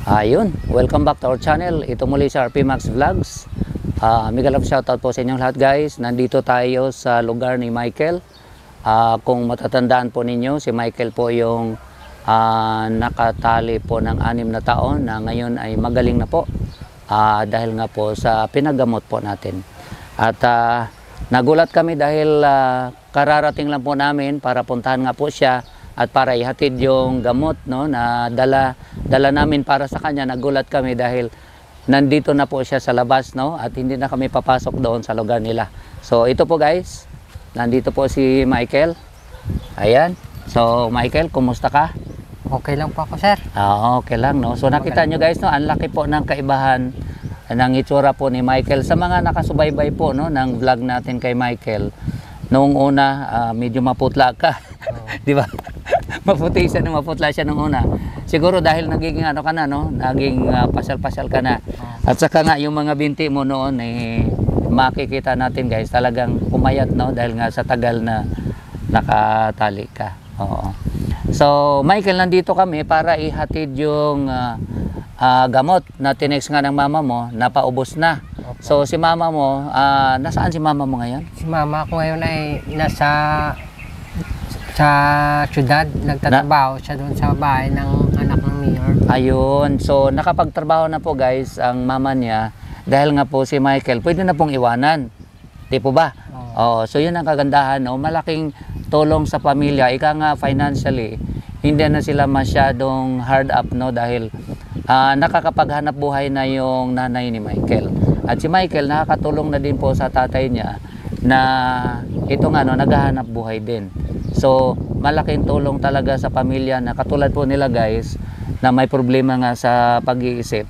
Ayun, welcome back to our channel. Ito muli sa RP Max Vlogs. Mega love shoutout po sa inyong lahat guys. Nandito tayo sa lugar ni Michael. Kung matatandaan po ninyo, si Michael po yung nakatali po ng 6 na taon na ngayon ay magaling na po. Dahil nga po sa pinagamot po natin. At nagulat kami dahil kararating lang po namin para puntahan nga po siya at para ihatid yung gamot na dala namin para sa kanya. Nagulat kami dahil nandito na po siya sa labas at hindi na kami papasok doon sa lugar nila. So ito po guys, nandito po si Michael. Ayan. So Michael, kumusta ka? Okay lang po ako, sir. Okay lang So nakita nyo guys, ang laki po ng kaibahan ng itsura po ni Michael. Sa mga nakasubaybay po ng vlog natin kay Michael, noong una medyo maputla ka. Di ba? Maputi siya maputla siya nung una. Siguro dahil naging naging pasyal-pasyal ka na. At saka nga yung mga binti mo noon makikita natin guys, talagang pumayat dahil nga sa tagal na nakatali ka. Oo. So Michael, nandito kami para ihatid yung gamot na tinex nga ng mama mo, napaubos na. So si mama mo, nasaan si mama mo ngayon? Si mama ko ngayon ay nasa syudad, nagtatrabaho siya doon sa bahay ng anak ng mayor. Ayun, so nakapagtrabaho na po guys ang mama niya dahil nga po si Michael pwede na pong iwanan. Di po ba? So yun ang kagandahan, malaking tulong sa pamilya. Ika nga financially, hindi na sila masyadong hard up dahil nakakapaghanap buhay na yung nanay ni Michael. At si Michael nakakatulong na din po sa tatay niya na ito nga naghahanap buhay din. So malaking tulong talaga sa pamilya na katulad po nila guys na may problema nga sa pag-iisip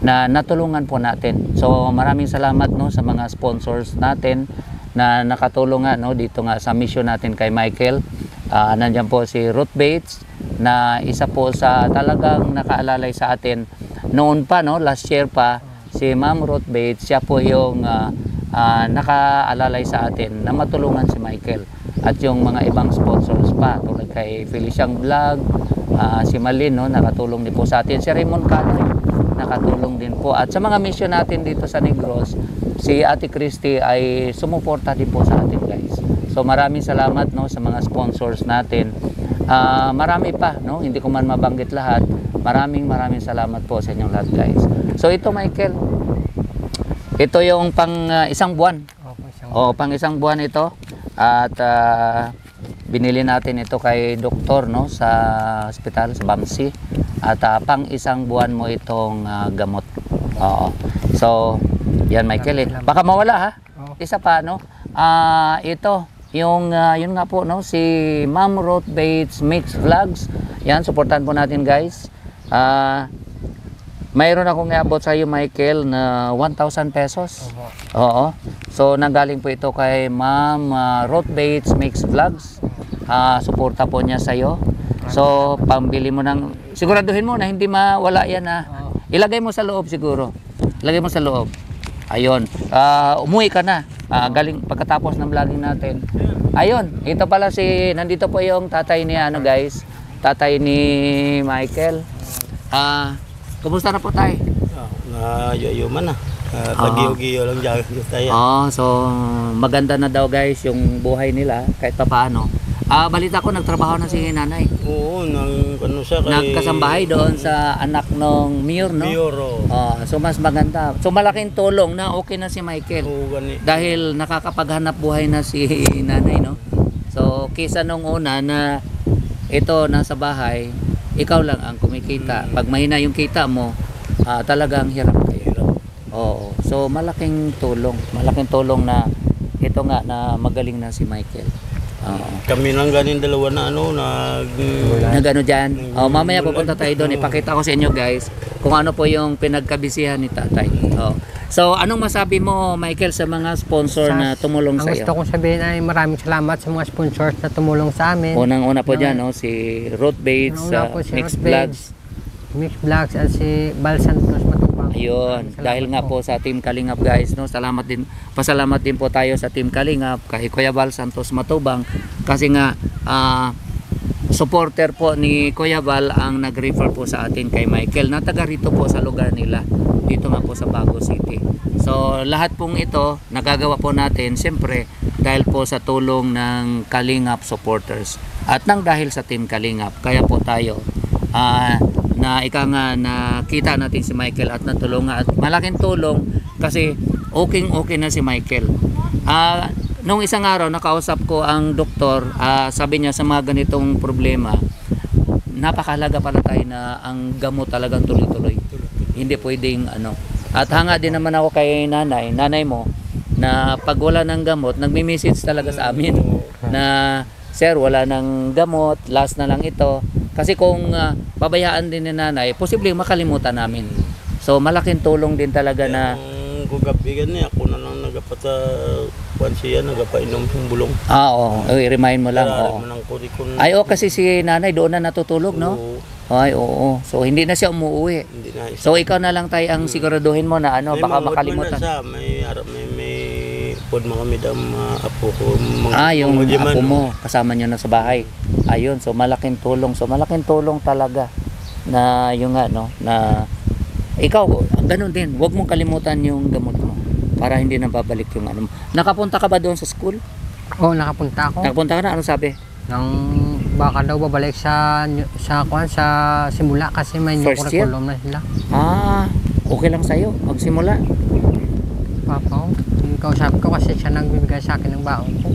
na natulungan po natin. So maraming salamat sa mga sponsors natin na nakatulong nga dito nga sa mission natin kay Michael. Nandiyan po si Ruth Bates na isa po sa talagang nakaalalay sa atin noon pa last year pa. Si Ma'am Ruth Bates, siya po yung nakaalalay sa atin na matulungan si Michael. At yung mga ibang sponsors pa tulad kay Feliciang Vlog, si Malin nakatulong din po sa atin. Si Raymond Canoy nakatulong din po. At sa mga mission natin dito sa Negros, si Ate Christy ay sumuporta din po sa atin guys. So maraming salamat sa mga sponsors natin. Marami pa, hindi ko man mabanggit lahat. Maraming salamat po sa inyong lahat guys. So ito Michael, ito yung pang isang buwan. Pang isang buwan ito. At binili natin ito kay doktor sa hospital sa Bamsi. At pang isang buwan mo itong gamot. So yan Michael, baka mawala ha. Isa pa ito yung yun nga po si Ma'am Ruth Bates Mix Vlogs. Yan, suportahan po natin guys. Mayroon akong iabot sa iyo Michael na 1,000 pesos. So nanggaling po ito kay Ma'am Ruth Bates Mix Vlogs. Suporta po niya sa iyo. So pambili mo siguraduhin mo na hindi mawala yan ilagay mo sa loob siguro. Ilagay mo sa loob. Ayun. Umuwi ka na. Galing pagkatapos ng vlogging natin. Ayun, ito pala nandito po yung tatay ni guys. Tatay ni Michael. Kumusta na po tayo? Yuman na. Tagiyo-giyo lang dyan tayo. So maganda na daw guys yung buhay nila kahit pa paano. Balita ko nagtrabaho na si nanay. Oo, nagkasambahay doon sa anak ng mayor, Mayor, so mas maganda. So malaking tulong na okay na si Michael. Dahil nakakapaghanap buhay na si nanay, So kisa nung una na ito nasa bahay, ikaw lang ang kumikita. Pag mahina yung kita mo, talagang hirap kayo. So malaking tulong na ito nga na magaling na si Michael. Kami lang ganin dalawa na nag dyan. Mamaya pupunta tayo doon. Ipakita ko sa inyo guys kung ano po yung pinagkabisihan ni tatay. So anong masabi mo Michael sa mga sponsor na tumulong sa iyo? Gusto kong sabihin ay maraming salamat sa mga sponsors na tumulong sa amin. Unang-una po dyan si Ruth Bates, Mix Vlogs, at si Bal Santos Matubang. Ayun, dahil nga po sa Team Kalingap guys, pasalamat din po tayo sa Team Kalingap kay Kuya Bal Santos Matubang kasi nga supporter po ni Kuya Val ang nag-refer po sa atin kay Michael na taga rito po sa lugar nila, dito nga po sa Baguio City. So lahat pong ito nagagawa po natin siyempre dahil po sa tulong ng Kalingap supporters at nang dahil sa Team Kalingap, kaya po tayo na nakita natin si Michael at natulungan at malaking tulong kasi okay na si Michael. Nung isang araw nakausap ko ang doktor, sabi niya sa mga ganitong problema, napakahalaga pala tayo na ang gamot talagang tuloy-tuloy. Hindi pwedeng At hanga din naman ako kay nanay mo, na pag wala ng gamot, nagme-message talaga sa amin na sir, wala ng gamot, last na lang ito. Kasi kung pabayaan din ni nanay, posibleng makalimutan namin. So malaking tulong din talaga na gugabigan niya, ako na lang nagapata siya, nagapainom yung bulong. oo. I-remind mo lang. Oo. Ay, kasi si nanay doon na natutulog, no? Ay, oo. So, hindi na siya umuwi. Hindi na siya. So, ikaw na lang tayo ang siguraduhin mo na baka makalimutan. May pod mga kami daw apo ko. Yung apo mo, kasama nyo na sa bahay. Ayun, so malaking tulong. So, malaking tulong talaga na yung na ikaw, ganun din. Huwag mong kalimutan yung gamot mo para hindi na babalik yung Nakapunta ka ba doon sa school? Oo, nakapunta ako. Nakapunta ka na? Ano sabi? Nang baka daw babalik sa simula kasi may new First year? curriculum na sila. Okay lang sa'yo. Magsimula. Papa, yung kausap ko kasi siya nagbibigay sa akin ng baon ko.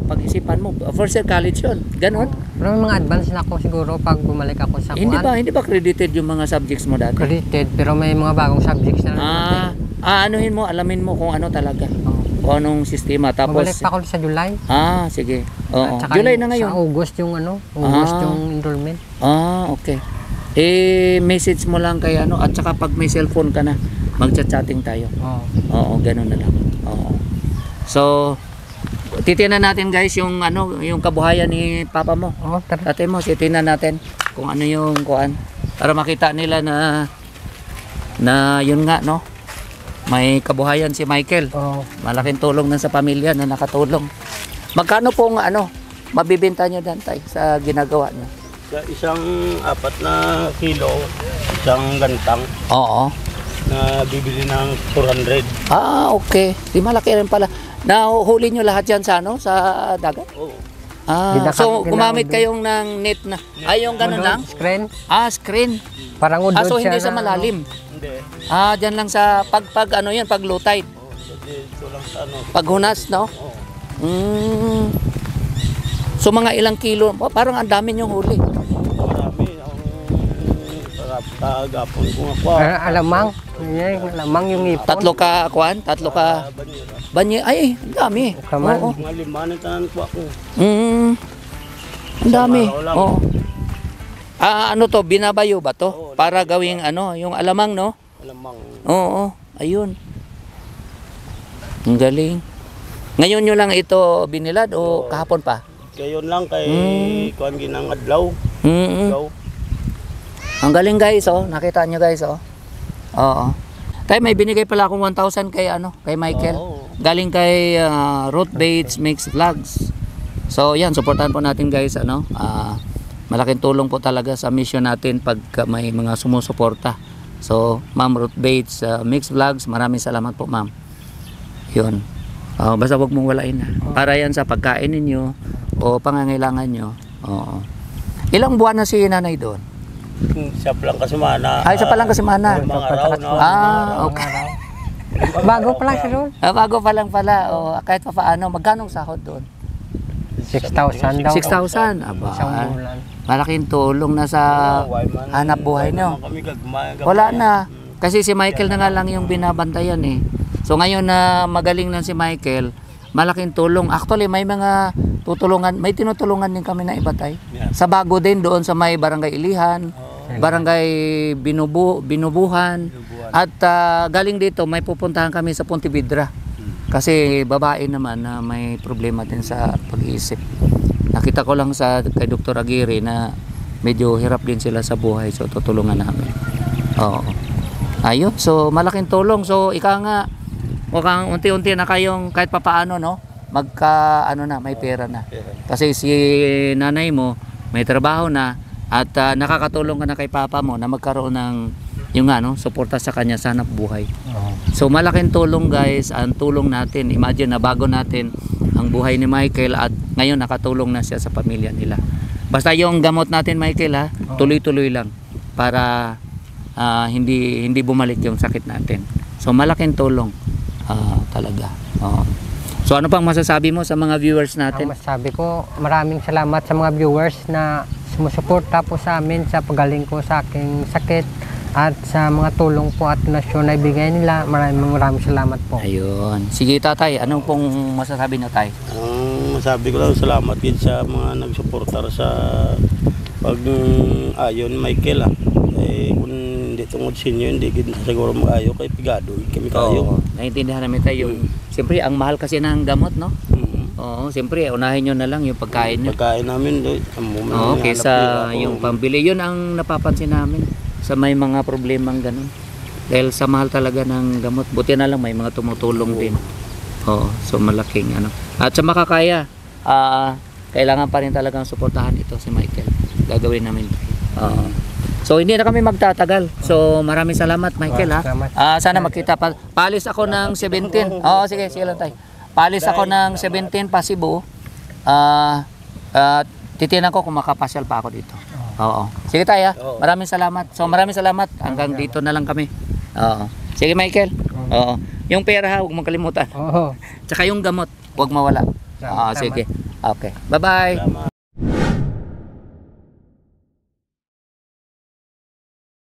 Pag-isipan mo, first year college yun. Ganon? Pero may mga advance na ako siguro pag bumalik ako sa Hindi ba credited yung mga subjects mo dati? Credited, pero may mga bagong subjects na anuhin mo, alamin mo kung ano talaga. Kung anong sistema. Tapos, bumalik pa ako sa July. Sige. Oo. At July na ngayon. Sa August yung yung enrollment. Okay. Message mo lang kay at saka pag may cellphone ka na, magchat-chatting tayo. Oo, ganun na lang. Oo. So, titingnan natin guys yung yung kabuhayan ni papa mo. Tara. Tatay mo, titingnan natin kung ano yung kuan para makita nila na yun nga may kabuhayan si Michael. Malaking tulong na sa pamilya na nakatulong. Magkano pong mabibenta niyo dan tay sa ginagawa niyo? Sa isang 4 na kilo, isang gantang. Oo. Na bibili ng 400. Okay. Di malaki rin pala. Nahuhuli nyo lahat yan sa sa dagat? Oo. So gumamit kayong ng net na. Yung ganun lang? Screen. Screen. Parang udod So hindi siya sa malalim. Hindi. Diyan lang sa pag low tide. Dito lang sa Paghunas, no? So mga ilang kilo, parang ang dami nyong huli. Marami. Ang kagapon ko ako. Alamang. Alamang yung ipon. Tatlo ka banyo. Ay, ang dami. Kaman. Oo. Mga 5 na tanan ko ako. Ang dami. Isang araw lang. Oo. Ano to, binabayo ba to? Para gawing yung alamang, no? Alamang. Oo, ayun. Ang galing. Ngayon nyo lang ito binilad o kahapon pa? Kayon lang kay kuan ginang adlaw. Adlaw. Ang galing guys, nakita nyo guys, Oo. Tayo may binigay pala akong 1,000 kay kay Michael. Galing kay Root Baits Mix Vlogs. So yan, supportahan po natin guys, malaking tulong po talaga sa mission natin pag may mga sumusuporta. So, Ma'am Ruth Bates, Mix Vlogs, maraming salamat po, ma'am. Yun. Basta wag mong walain para yan sa pagkain ninyo o pangangailangan nyo. Oo. Ilang buwan na si nanay doon? Siya pa lang kasi mana. Isa pa lang kasi mana. Mga araw, no? Okay. Bago pa lang siya doon. Bago pa lang pala. Kahit pa paano, magkano sahod doon? 6,000 daw. 6,000? Isang bulan. Malaking tulong na sa hanap buhay nyo. Wala na. Kasi si Michael na nga lang yung binabantayan So ngayon na magaling na si Michael, malaking tulong. Actually may mga may tinutulungan din kami na iba tay. Sa Bago din doon sa may Barangay Ilihan, Barangay Binubuhan. At galing dito may pupuntahan kami sa Pontevedra. Kasi babae naman na may problema din sa pag-iisip. Nakita ko lang kay Dr. Aguirre na medyo hirap din sila sa buhay. So tutulungan namin. Oo. Ayun. So malaking tulong. So mukhang unti-unti na kayong kahit papaano may pera na. Kasi si nanay mo may trabaho na at nakakatulong ka na kay papa mo na magkaroon ng yung suporta sa kanya sa hanap buhay. Oo. So malaking tulong guys ang tulong natin. Imagine na bago natin ang buhay ni Michael at ngayon nakatulong na siya sa pamilya nila. Basta yung gamot natin Michael ha, tuloy-tuloy lang para hindi bumalik yung sakit natin. So malaking tulong talaga. So ano pang masasabi mo sa mga viewers Ang natin? masabi ko, maraming salamat sa mga viewers na sumusuporta po sa amin sa pagaling ko sa aking sakit at sa mga tulong po at donasyon na ibigay nila. Maraming salamat po. Ayun. Sige tatay, anong pong masasabi niyo tay? Ang masabi ko lang, salamat din sa mga nagsuportar sa pag-ayon Michael kung hindi tungod sa inyo, hindi kita siguro mag-ayo kay Pigado, kami kayo. Naiintindihan namin tayo yung, siyempre ang mahal kasi ng gamot no? Oo, siyempre unahin nyo na lang yung pagkain nyo. Pagkain namin doon. Oo, kaysa yung pambili. Yun ang napapansin namin sa may mga problemang ganun. Dahil sa mahal talaga ng gamot. Buti na lang may mga tumutulong din. Oo, so malaking At sa makakaya, kailangan pa rin talagang suportahan ito si Michael. Gagawin namin. So hindi na kami magtatagal. So maraming salamat Michael ha. Salamat. Sana magkita pa. Palis ako ng 17. Oo, sige lang tayo. Palis ako ng 17 pa Cebu. Titinan ko kung makapasyal pa ako dito. Oo. Sige tayo. Maraming salamat. So maraming salamat. Hanggang dito na lang kami. Oo. Sige Michael. Oo. Yung pera ha, huwag mong kalimutan. Oo. Tsaka yung gamot, huwag mawala. Oo, sige. Okay. Bye-bye. Salamat.